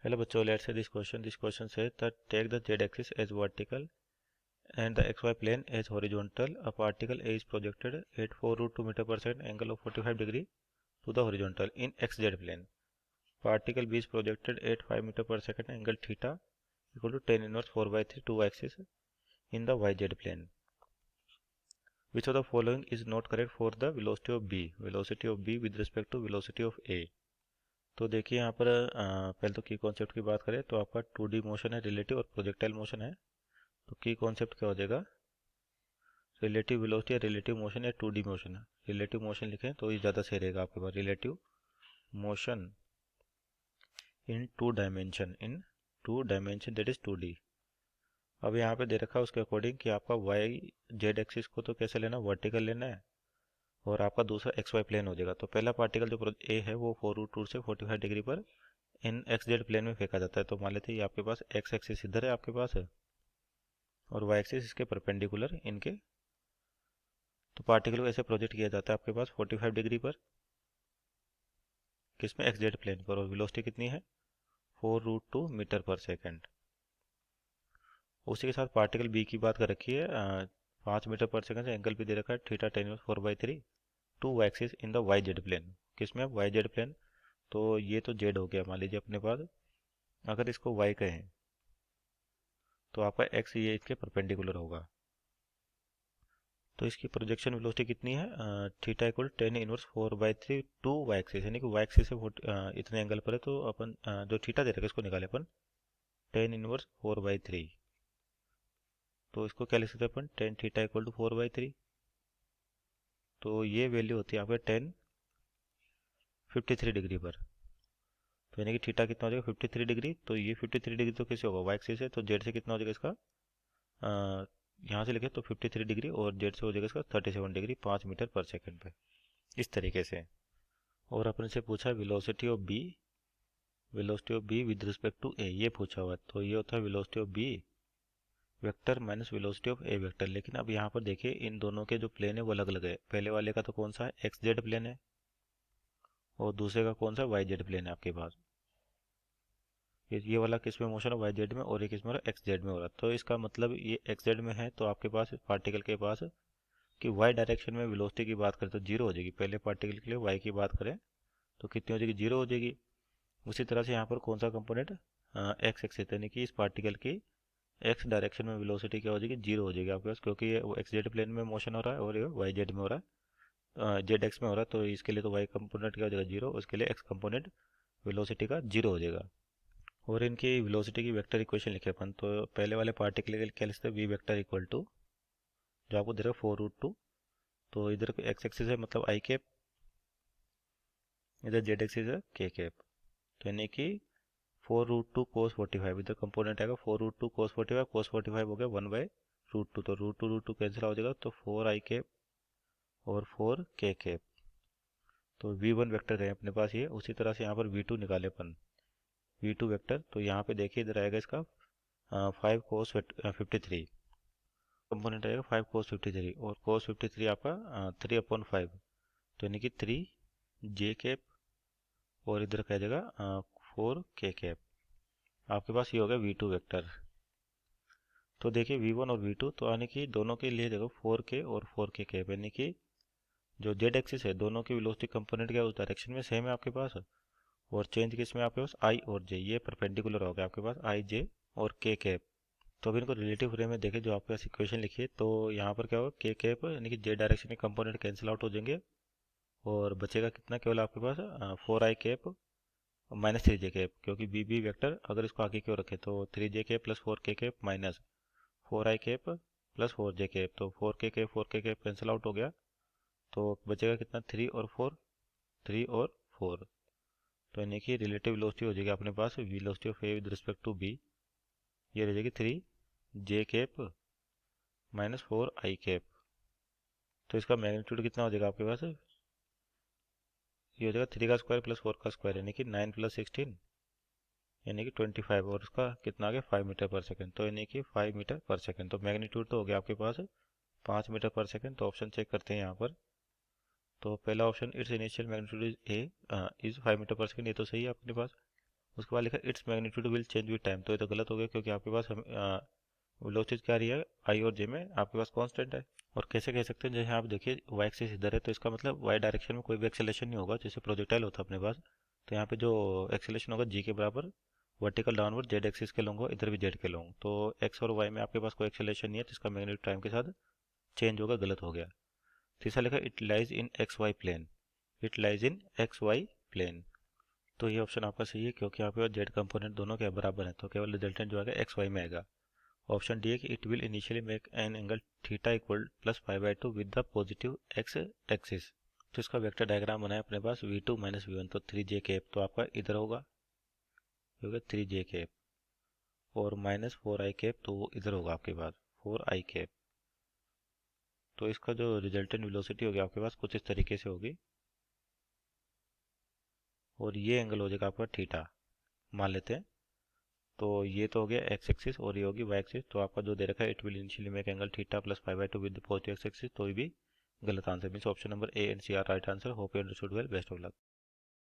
Hello बच्चों, let's say this question. This question says that take the z-axis as vertical and the xy plane as horizontal. A particle A is projected at 4 root 2 meter per second angle of 45 degree to the horizontal in xz plane. Particle B is projected at 5 meter per second angle theta equal to tan inverse 4 by 3 2 axis in the yz plane. Which of the following is not correct for the velocity of B? Velocity of B with respect to velocity of A. तो देखिए यहाँ पर पहले तो की concept की बात करें तो आपका 2D मोशन है रिलेटिव और प्रोजेक्टाइल मोशन है। तो की कॉन्सेप्ट क्या हो जाएगा, रिलेटिव वेलोसिटी या रिलेटिव मोशन या 2D मोशन है। रिलेटिव मोशन लिखें तो ये ज़्यादा सही रहेगा आपके पास, relative motion in two dimension that is 2D। अब यहाँ पे दे रखा है उसके अकॉर्डिंग कि आपका वाई जेड एक्सिस को तो कैसे लेना, वर्टिकल लेना है, और आपका दूसरा एक्स वाई प्लेन हो जाएगा। तो पहला पार्टिकल जो ए है वो 4√2 से 45 डिग्री पर इन एक्स जेड प्लेन में फेंका जाता है। तो मान लेते हैं ये आपके पास एक्स एक्सिस इधर है आपके पास है और वाई एक्सिस इसके परपेंडिकुलर इनके। तो पार्टिकल को ऐसे प्रोजेक्ट किया जाता है आपके पास 45 डिग्री पर, किसमें, एक्स जेड प्लेन पर, और वेलोसिटी कितनी है 4√2 मीटर पर सेकेंड। उसी के साथ पार्टिकल बी की बात कर रखी है 5 मीटर पर सेकेंड से एंगल भी दे रखा है theta tan 4/3 to y axis in the y z plane. किसमें, वाई जेड प्लेन। तो ये तो जेड हो गया मान लीजिए अपने पास। अगर इसको वाई कहें तो आपका एक्स ये इसके परपेंडिकुलर होगा। तो इसकी प्रोजेक्शन वेलोसिटी कितनी है, theta equal tan inverse 4/3 to y axis, यानी कि वाई एक्सिस से इतने एंगल पर है। तो अपन जो थीटा दे रखा है इसको निकाले अपन टेन इनवर्स 4/3। तो इसको क्या लिख सकते हैं अपन, टेन थीटा इक्वल टू 4/3। तो ये वैल्यू होती है आपके 1053 डिग्री पर। तो यानी कि थीटा कितना हो जाएगा 53 डिग्री। तो ये 53 डिग्री तो कैसे होगा, वाई एक्सिस है, तो जेड से कितना हो जाएगा इसका, यहाँ से लिखे तो 53 डिग्री और जेड से हो जाएगा इसका 37 डिग्री 5 मीटर पर सेकेंड पे, इस तरीके से। और अपन से पूछा velocity of B with respect to A, ये पूछा हुआ है। तो ये होता है velocity of B vector minus velocity of A vector. लेकिन अब यहाँ पर देखिए इन दोनों के जो प्लेन है वो अलग अलग है। पहले वाले का तो कौन सा है, एक्स जेड प्लेन है, और दूसरे का कौन सा, वाई जेड प्लेन है आपके पास। ये वाला किस में मोशन है, वाई जेड में, और ये किस में हो रहा है, एक्स जेड में हो रहा है। तो इसका मतलब ये एक्स जेड में है तो आपके पास पार्टिकल के पास कि वाई डायरेक्शन में वेलोसिटी की बात करें तो जीरो हो जाएगी। पहले पार्टिकल के लिए वाई की बात करें तो कितनी हो जाएगी, जीरो हो जाएगी। उसी तरह से यहाँ पर कौन सा कंपोनेंट, एक्स एक्सिस, यानी कि इस पार्टिकल की एक्स डायरेक्शन में वेलोसिटी क्या हो जाएगी, जीरो हो जाएगी आपके पास, क्योंकि ये एक्स जेड प्लेन में मोशन हो रहा है और ये वाई जेड में हो रहा है, जेड एक्स में हो रहा है। तो इसके लिए तो वाई कंपोनेंट क्या हो जाएगा, जीरो, उसके लिए एक्स कंपोनेंट वेलोसिटी का जीरो हो जाएगा। और इनकी वेलोसिटी की वेक्टर इक्वेशन लिखे अपन, तो पहले वाले पार्टिकल के लिए क्या लिखते हैं, वी वेक्टर इक्वल टू जो आपको दे रहा है 4√2। तो इधर एक्स एक्सिस है मतलब आई कैप, इधर जेड एक्सिस है के कैप। तो यानी कि 4√2 cos 45, इधर कंपोनेंट आएगा 4√2 cos 45, cos 45 हो गया 1/√2। तो √2 कैंसिल हो जाएगा तो 4 आई कैप और 4 के कैप। तो V1 वेक्टर है अपने पास ये। उसी तरह से यहाँ पर V2 निकाले अपन, V2 वेक्टर। तो यहाँ पे देखिए इधर आएगा इसका 5 cos 53, कंपोनेंट आएगा 5 cos 53, और cos 53 आपका 3/5, तो यानी कि 3 जे कैप, और इधर कह जाएगा 4 के कैप। आपके पास ये हो गया V2 वेक्टर। तो देखिए V1 और V2, तो यानी कि दोनों के लिए देखो 4K और 4K कैप, यानी कि जो जेड एक्सिस है दोनों की वेलोसिटी कंपोनेंट क्या उस डायरेक्शन में सेम है आपके पास, और चेंज किस में आपके पास, आई और जे, ये परपेंडिकुलर हो गया आपके पास आई जे और के कैप। तो अभी इनको रिलेटिव फ्रेम में देखें जो आपके पास इक्वेशन लिखी है, तो यहाँ पर क्या होगा, के कैप यानी कि जे डायरेक्शन के कंपोनेंट कैंसिल आउट हो जाएंगे, और बचेगा कितना, केवल आपके पास 4 I cap minus 3 J cap, क्योंकि बी बी वेक्टर अगर इसको आगे क्यों रखे तो 3 जे कैप प्लस 4 के cap minus 4 I cap plus 4 J cap. तो 4 के कैप कैंसिल आउट हो गया, तो बचेगा कितना, 3 और 4। तो यानी कि रिलेटिव वेलोसिटी हो जाएगी अपने पास velocity of A with respect to B, ये रह जाएगी 3 J cap minus 4 I cap. तो इसका मैग्नीट्यूड कितना हो जाएगा आपके पास, ये हो जाएगा 3 का स्क्वायर प्लस 4 का स्क्वायर, यानी कि 9 + 16, यानी कि 25, और उसका कितना आ गया 5 मीटर पर सेकेंड। तो यानी कि 5 मीटर पर सेकेंड। तो मैग्नीट्यूड तो हो गया आपके पास 5 मीटर पर सेकेंड। तो ऑप्शन चेक करते हैं यहाँ पर। तो पहला option its initial magnitude is a is 5 meter per second, ये तो सही है अपने पास। उसके बाद लिखा its magnitude will change with time, तो ये तो गलत हो गया क्योंकि आपके पास वेलोसिटी क्या रही है आई और जे में आपके पास कांस्टेंट है। और कैसे कह सकते हैं, जैसे आप देखिए वाई एक्सिस इधर है तो इसका मतलब वाई डायरेक्शन में कोई भी एक्सेलेरेशन नहीं होगा, जैसे प्रोजेक्टाइल होता है अपने पास। तो यहाँ पे जो एक्सेलेरेशन होगा जी के बराबर वर्टिकल डाउनवर्ड जेड एक्सिस के लूँगा, इधर भी जेड के लूँगा, तो एक्स और वाई में आपके पास कोई एक्सेलेरेशन नहीं है, जिसका मैग्नीट्यूड टाइम के साथ चेंज होगा, गलत हो गया। तीसरा लिखा it lies in x y plane, it lies in x y plane, तो ये ऑप्शन आपका सही है क्योंकि यहाँ पे जेड कंपोनेंट दोनों के बराबर हैं, तो केवल रिजल्टेंट जो आएगा एक्स वाई में आएगा। ऑप्शन डी है कि it will initially make an angle theta equal plus +π/2 with the positive X axis, तो इसका वेक्टर डायग्राम बना है अपने पास v2 माइनस वी वन, तो 3j कैप तो आपका इधर होगा, 3j कैप, और -4i कैप तो वो इधर होगा आपके पास 4i कैप। तो इसका जो रिजल्टेंट वेलोसिटी होगी आपके पास कुछ इस तरीके से होगी, और ये एंगल हो जाएगा आपका थीटा मान लेते हैं। तो ये तो हो गया एक्स एक्सिस और ये होगी वाई एक्सिस, तो आपका जो दे रखा है it will initially make angle theta plus +π/2 with the positive X axis, तो ये भी गलत answer means option number A and C are right answer. Hope you understood well, best of luck.